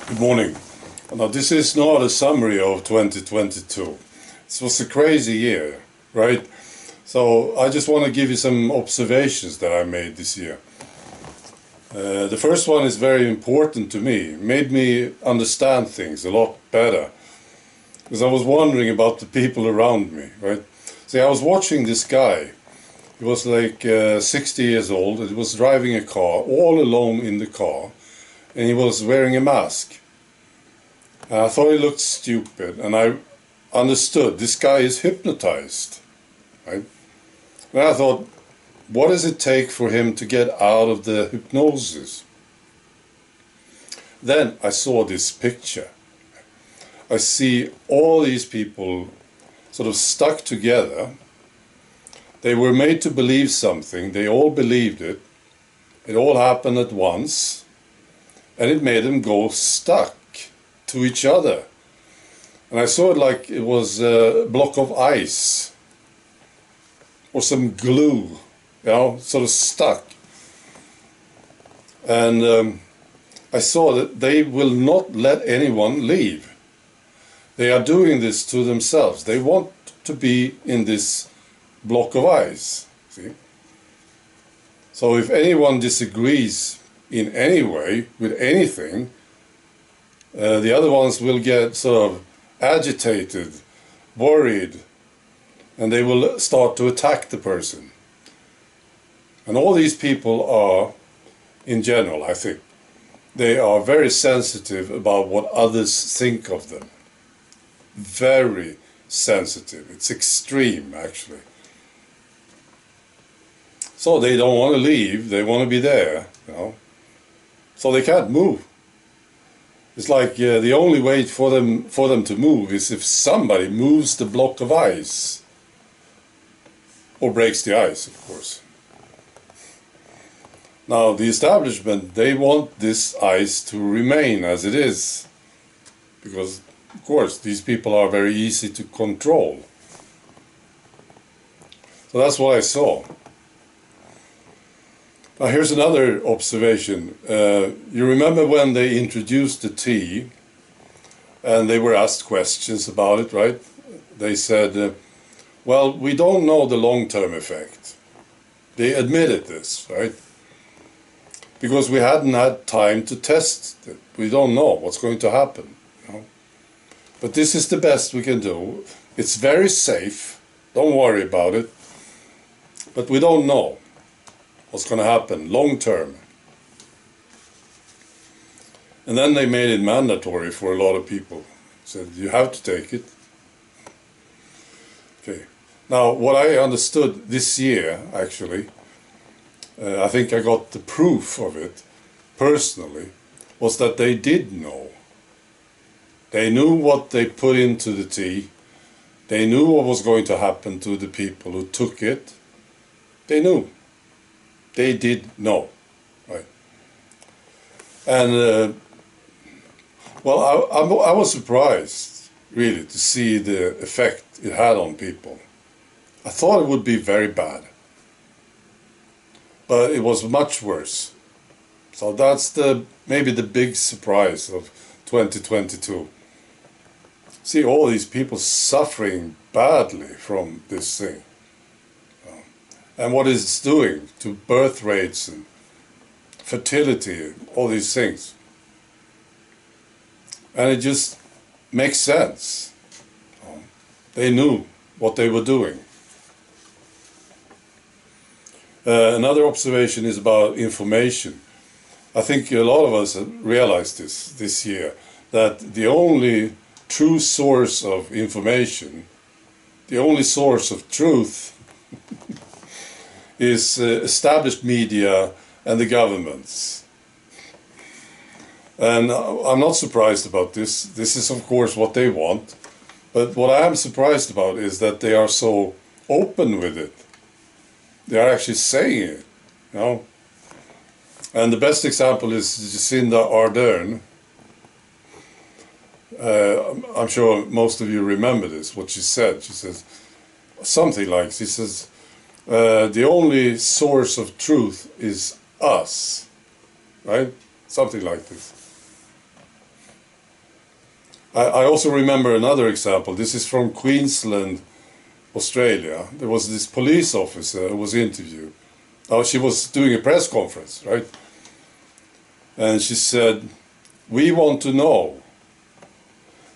Good morning. Now, this is not a summary of 2022. This was a crazy year, right? So I just want to give you some observations that I made this year. The first one is very important to me. It made me understand things a lot better. Because I was wondering about the people around me, right? See, I was watching this guy. He was like 60 years old. He was driving a car, all alone in the car. And he was wearing a mask. And I thought he looked stupid, and I understood this guy is hypnotized, right? And I thought, what does it take for him to get out of the hypnosis? Then I saw this picture. I see all these people sort of stuck together. They were made to believe something. They all believed it. It all happened at once. And it made them go stuck to each other. And I saw it like it was a block of ice. Or some glue, sort of stuck. And I saw that they will not let anyone leave. They are doing this to themselves. They want to be in this block of ice. See? So if anyone disagrees in any way with anything, the other ones will get sort of agitated, worried, and they will start to attack the person. And all these people are, in general, I think, they are very sensitive about what others think of them. Very sensitive. It's extreme, actually. So they don't want to leave, they want to be there, So they can't move. It's like the only way for them to move is if somebody moves the block of ice. Or breaks the ice, of course. Now, the establishment, they want this ice to remain as it is. Because, of course, these people are very easy to control. So that's what I saw. Now here's another observation. You remember when they introduced the tea and they were asked questions about it, right? They said, well, we don't know the long-term effect. They admitted this, right? Because we hadn't had time to test it. We don't know what's going to happen. But this is the best we can do. It's very safe. Don't worry about it. But we don't know what's going to happen long term. And then they made it mandatory for a lot of people. Said you have to take it. Okay. Now what I understood this year, actually, I think I got the proof of it personally, was that they did know. They knew what they put into the tea. They knew what was going to happen to the people who took it. They knew. They did know, right? And, well, I was surprised, really, to see the effect it had on people. I thought it would be very bad. But it was much worse. So that's maybe the big surprise of 2022. See all these people suffering badly from this thing. And what it's doing to birth rates and fertility, all these things. And it just makes sense. They knew what they were doing. Another observation is about information. I think a lot of us have realized this year, that the only true source of information, the only source of truth, is established media and the governments. And I'm not surprised about this. This is, of course, what they want. But what I am surprised about is that they are so open with it. They are actually saying it, And the best example is Jacinda Ardern. I'm sure most of you remember this, what she said. She says something like, she says, the only source of truth is us, right? Something like this. I also remember another example. This is from Queensland, Australia. There was this police officer who was interviewed. Oh, she was doing a press conference, right? And she said, "We want to know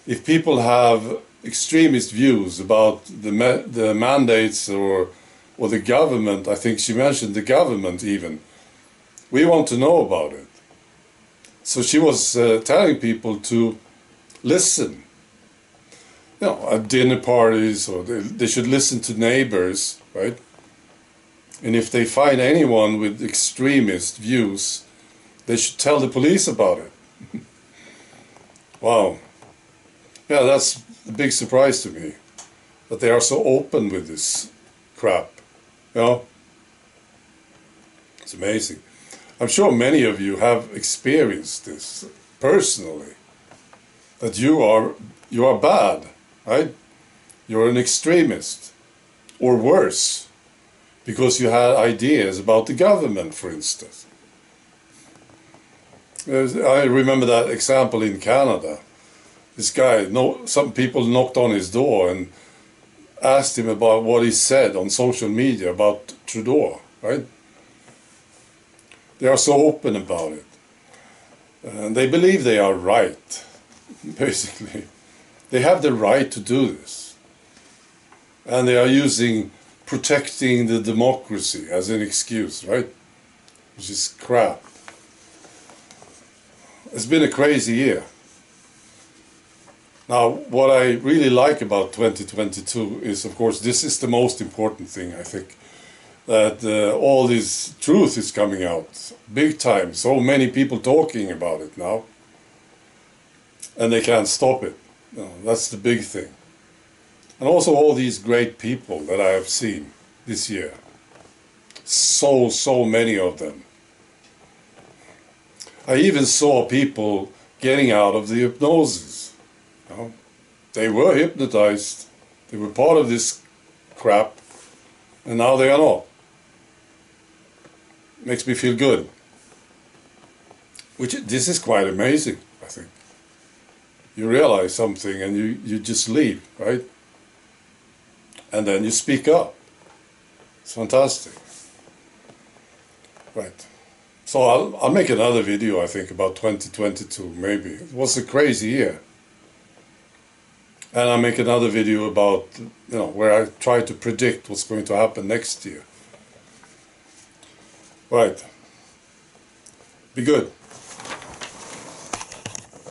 if people have extremist views about the mandates or the government." I think she mentioned the government even. "We want to know about it." So she was telling people to listen. You know, at dinner parties, or they should listen to neighbors, right? And if they find anyone with extremist views, they should tell the police about it. Wow. Yeah, that's a big surprise to me, that they are so open with this crap. You know? It's amazing. I'm sure many of you have experienced this personally, that you are bad, right? You're an extremist, or worse, because you had ideas about the government, for instance. I remember that example in Canada. This guy, some people knocked on his door and asked him about what he said on social media about Trudeau, right? They are so open about it. And they believe they are right, basically. They have the right to do this. And they are using protecting the democracy as an excuse, right? Which is crap. It's been a crazy year. Now, what I really like about 2022 is, of course, this is the most important thing, I think, that all this truth is coming out big time. So many people talking about it now, and they can't stop it. You know, that's the big thing. And also all these great people that I have seen this year. So many of them. I even saw people getting out of the hypnosis. You know? They were hypnotized. They were part of this crap, and now they are not. Makes me feel good. This is quite amazing, I think. You realize something and you just leave, right? And then you speak up. It's fantastic. Right. So I'll make another video, I think, about 2022, maybe. It was a crazy year. And I'll make another video about, you know, where I try to predict what's going to happen next year. Right. Be good.